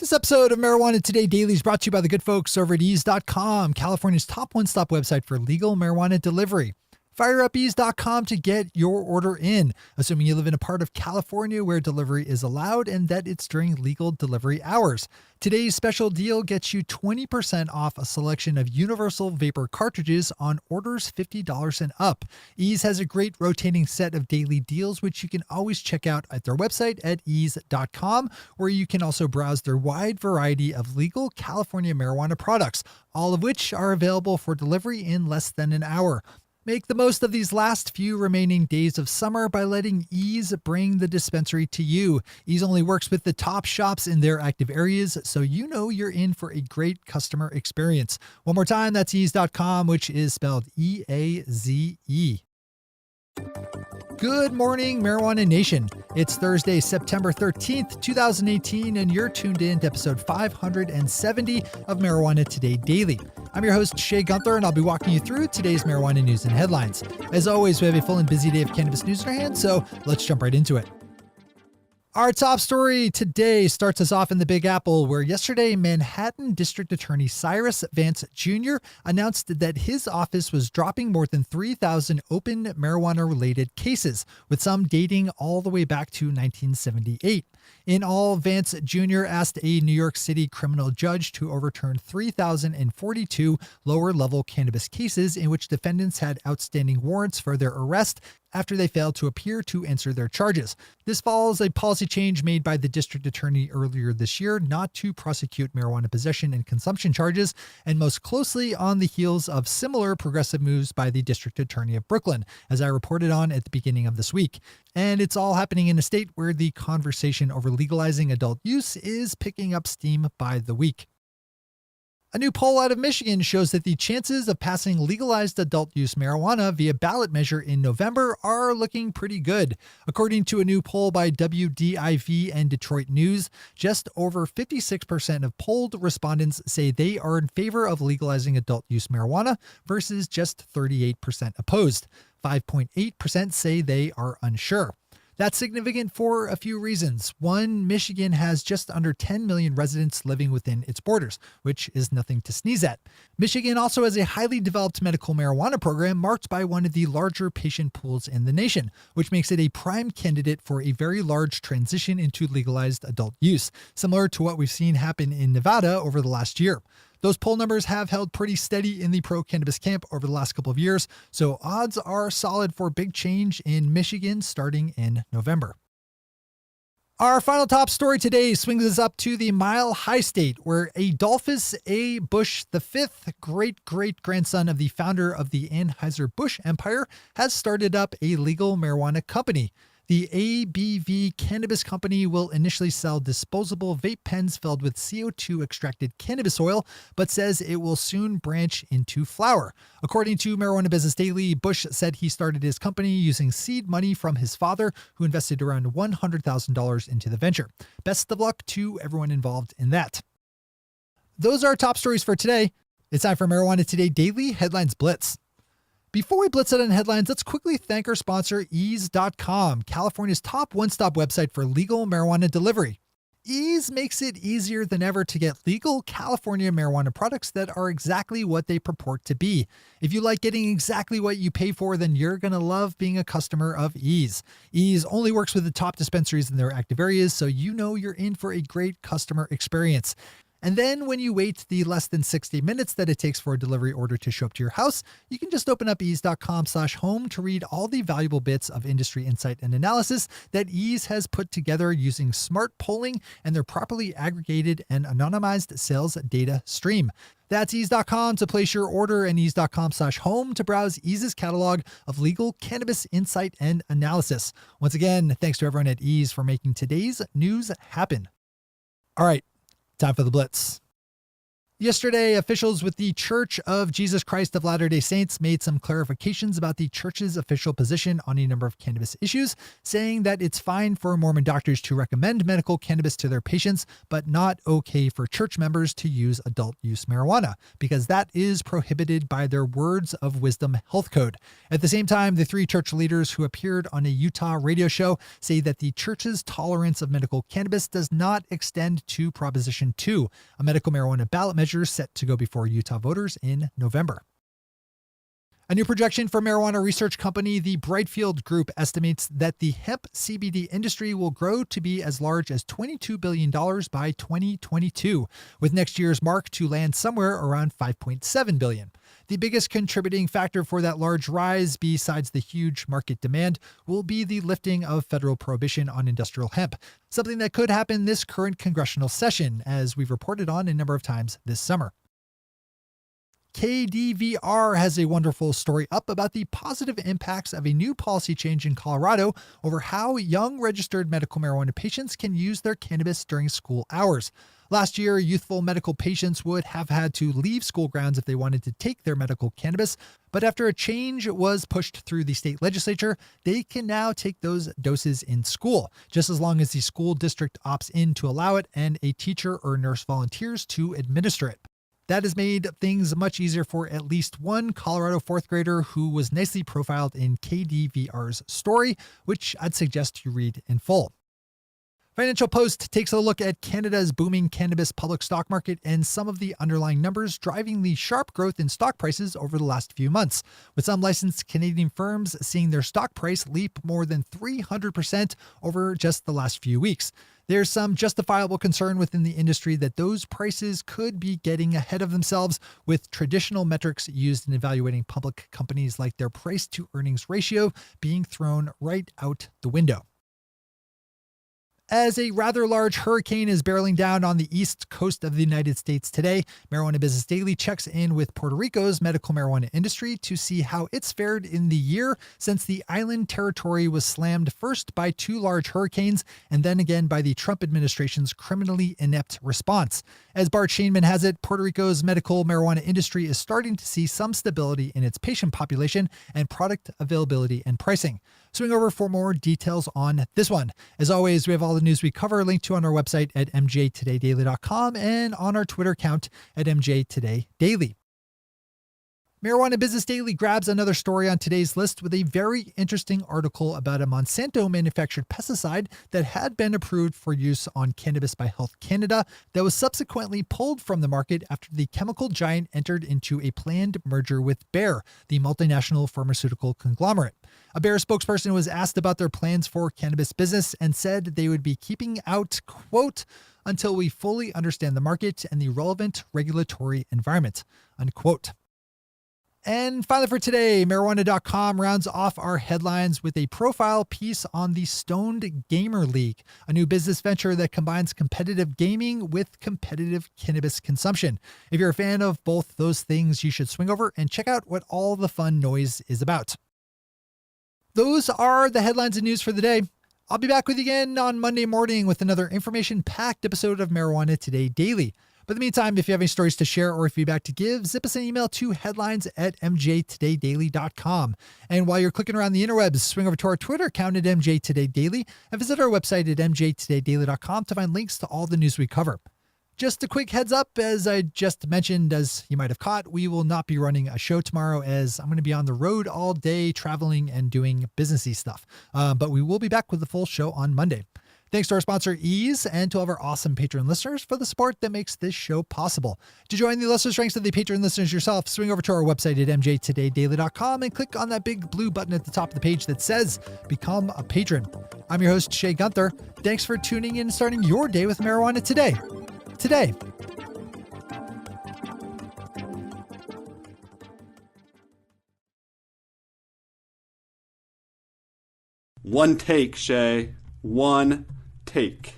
This episode of Marijuana Today Daily is brought to you by the good folks over at ease.com, California's top one-stop website for legal marijuana delivery. Fire up ease.com to get your order in, assuming you live in a part of California where delivery is allowed and that it's during legal delivery hours. Today's special deal gets you 20% off a selection of universal vapor cartridges on orders $50 and up. Ease has a great rotating set of daily deals, which you can always check out at their website at ease.com, where you can also browse their wide variety of legal California marijuana products, all of which are available for delivery in less than an hour. Make the most of these last few remaining days of summer by letting Ease bring the dispensary to you. Ease only works with the top shops in their active areas, so you know you're in for a great customer experience. One more time, that's ease.com, which is spelled E-A-Z-E. Good morning, Marijuana Nation. It's Thursday, September 13th, 2018, and you're tuned in to episode 570 of Marijuana Today Daily. I'm your host, Shay Gunther, and I'll be walking you through today's marijuana news and headlines. As always, we have a full and busy day of cannabis news in our hands, so let's jump right into it. Our top story today starts us off in the Big Apple, where yesterday Manhattan District Attorney Cyrus Vance Jr. announced that his office was dropping more than 3,000 open marijuana-related cases, with some dating all the way back to 1978. In all, Vance Jr. asked a New York City criminal judge to overturn 3,042 lower-level cannabis cases in which defendants had outstanding warrants for their arrest after they failed to appear to answer their charges. This follows a policy change made by the district attorney earlier this year not to prosecute marijuana possession and consumption charges, and most closely on the heels of similar progressive moves by the district attorney of Brooklyn, as I reported on at the beginning of this week. And it's all happening in a state where the conversation over legalizing adult use is picking up steam by the week. A new poll out of Michigan shows that the chances of passing legalized adult use marijuana via ballot measure in November are looking pretty good. According to a new poll by WDIV and Detroit News, just over 56% of polled respondents say they are in favor of legalizing adult use marijuana versus just 38% opposed. 5.8% say they are unsure. That's significant for a few reasons. One, Michigan has just under 10 million residents living within its borders, which is nothing to sneeze at. Michigan also has a highly developed medical marijuana program marked by one of the larger patient pools in the nation, which makes it a prime candidate for a very large transition into legalized adult use, similar to what we've seen happen in Nevada over the last year. Those poll numbers have held pretty steady in the pro-cannabis camp over the last couple of years, so odds are solid for big change in Michigan starting in November. Our final top story today swings us up to the Mile High State, where Adolphus A. Busch V, great-great-grandson of the founder of the Anheuser Busch empire, has started up a legal marijuana company. The ABV Cannabis Company will initially sell disposable vape pens filled with CO2-extracted cannabis oil, but says it will soon branch into flower. According to Marijuana Business Daily, Busch said he started his company using seed money from his father, who invested around $100,000 into the venture. Best of luck to everyone involved in that. Those are our top stories for today. It's time for Marijuana Today Daily Headlines Blitz. Before we blitz out on headlines, let's quickly thank our sponsor, Ease.com, California's top one-stop website for legal marijuana delivery. Ease makes it easier than ever to get legal California marijuana products that are exactly what they purport to be. If you like getting exactly what you pay for, then you're going to love being a customer of Ease. Ease only works with the top dispensaries in their active areas, so you know you're in for a great customer experience. And then when you wait the less than 60 minutes that it takes for a delivery order to show up to your house, you can just open up ease.com/home to read all the valuable bits of industry insight and analysis that Ease has put together using smart polling and their properly aggregated and anonymized sales data stream. That's ease.com to place your order and ease.com/home to browse Ease's catalog of legal cannabis insight and analysis. Once again, thanks to everyone at Ease for making today's news happen. All right. Time for the blitz. Yesterday, officials with the Church of Jesus Christ of Latter-day Saints made some clarifications about the church's official position on a number of cannabis issues, saying that it's fine for Mormon doctors to recommend medical cannabis to their patients, but not okay for church members to use adult use marijuana, because that is prohibited by their Words of Wisdom health code. At the same time, the three church leaders who appeared on a Utah radio show say that the church's tolerance of medical cannabis does not extend to Proposition 2, a medical marijuana ballot measure set to go before Utah voters in November. A new projection from marijuana research company the Brightfield Group estimates that the hemp CBD industry will grow to be as large as $22 billion by 2022, with next year's mark to land somewhere around $5.7 billion. The biggest contributing factor for that large rise, besides the huge market demand, will be the lifting of federal prohibition on industrial hemp, something that could happen this current congressional session, as we've reported on a number of times this summer. KDVR has a wonderful story up about the positive impacts of a new policy change in Colorado over how young registered medical marijuana patients can use their cannabis during school hours. Last year, youthful medical patients would have had to leave school grounds if they wanted to take their medical cannabis, but after a change was pushed through the state legislature, they can now take those doses in school, just as long as the school district opts in to allow it and a teacher or nurse volunteers to administer it. That has made things much easier for at least one Colorado fourth grader who was nicely profiled in KDVR's story, which I'd suggest you read in full. Financial Post takes a look at Canada's booming cannabis public stock market and some of the underlying numbers driving the sharp growth in stock prices over the last few months, with some licensed Canadian firms seeing their stock price leap more than 300% over just the last few weeks. There's some justifiable concern within the industry that those prices could be getting ahead of themselves, with traditional metrics used in evaluating public companies like their price-to-earnings ratio being thrown right out the window. As a rather large hurricane is barreling down on the east coast of the United States today, Marijuana Business Daily checks in with Puerto Rico's medical marijuana industry to see how it's fared in the year since the island territory was slammed first by two large hurricanes and then again by the Trump administration's criminally inept response. As Bart Shainman has it, Puerto Rico's medical marijuana industry is starting to see some stability in its patient population and product availability and pricing. Swing over for more details on this one. As always, we have all the news we cover linked to on our website at mjtodaydaily.com and on our Twitter account at mjtodaydaily. Marijuana Business Daily grabs another story on today's list with a very interesting article about a Monsanto-manufactured pesticide that had been approved for use on cannabis by Health Canada that was subsequently pulled from the market after the chemical giant entered into a planned merger with Bayer, the multinational pharmaceutical conglomerate. A Bayer spokesperson was asked about their plans for cannabis business and said they would be keeping out, quote, until we fully understand the market and the relevant regulatory environment, unquote. And finally for today, marijuana.com rounds off our headlines with a profile piece on the Stoned Gamer League, a new business venture that combines competitive gaming with competitive cannabis consumption. If you're a fan of both those things, you should swing over and check out what all the fun noise is about. Those are the headlines and news for the day. I'll be back with you again on Monday morning with another information-packed episode of Marijuana Today Daily. But in the meantime, if you have any stories to share or feedback to give, zip us an email to headlines@mjtodaydaily.com. And while you're clicking around the interwebs, swing over to our Twitter account at mjtodaydaily and visit our website at mjtodaydaily.com to find links to all the news we cover. Just a quick heads up, as I just mentioned, as you might have caught, we will not be running a show tomorrow as I'm going to be on the road all day traveling and doing businessy stuff. But we will be back with the full show on Monday. Thanks to our sponsor, Ease, and to all of our awesome Patreon listeners for the support that makes this show possible. To join the listeners' ranks of the Patreon listeners yourself, swing over to our website at mjtodaydaily.com and click on that big blue button at the top of the page that says Become a Patron. I'm your host, Shay Gunther. Thanks for tuning in and starting your day with marijuana today. One take, Shay. One take.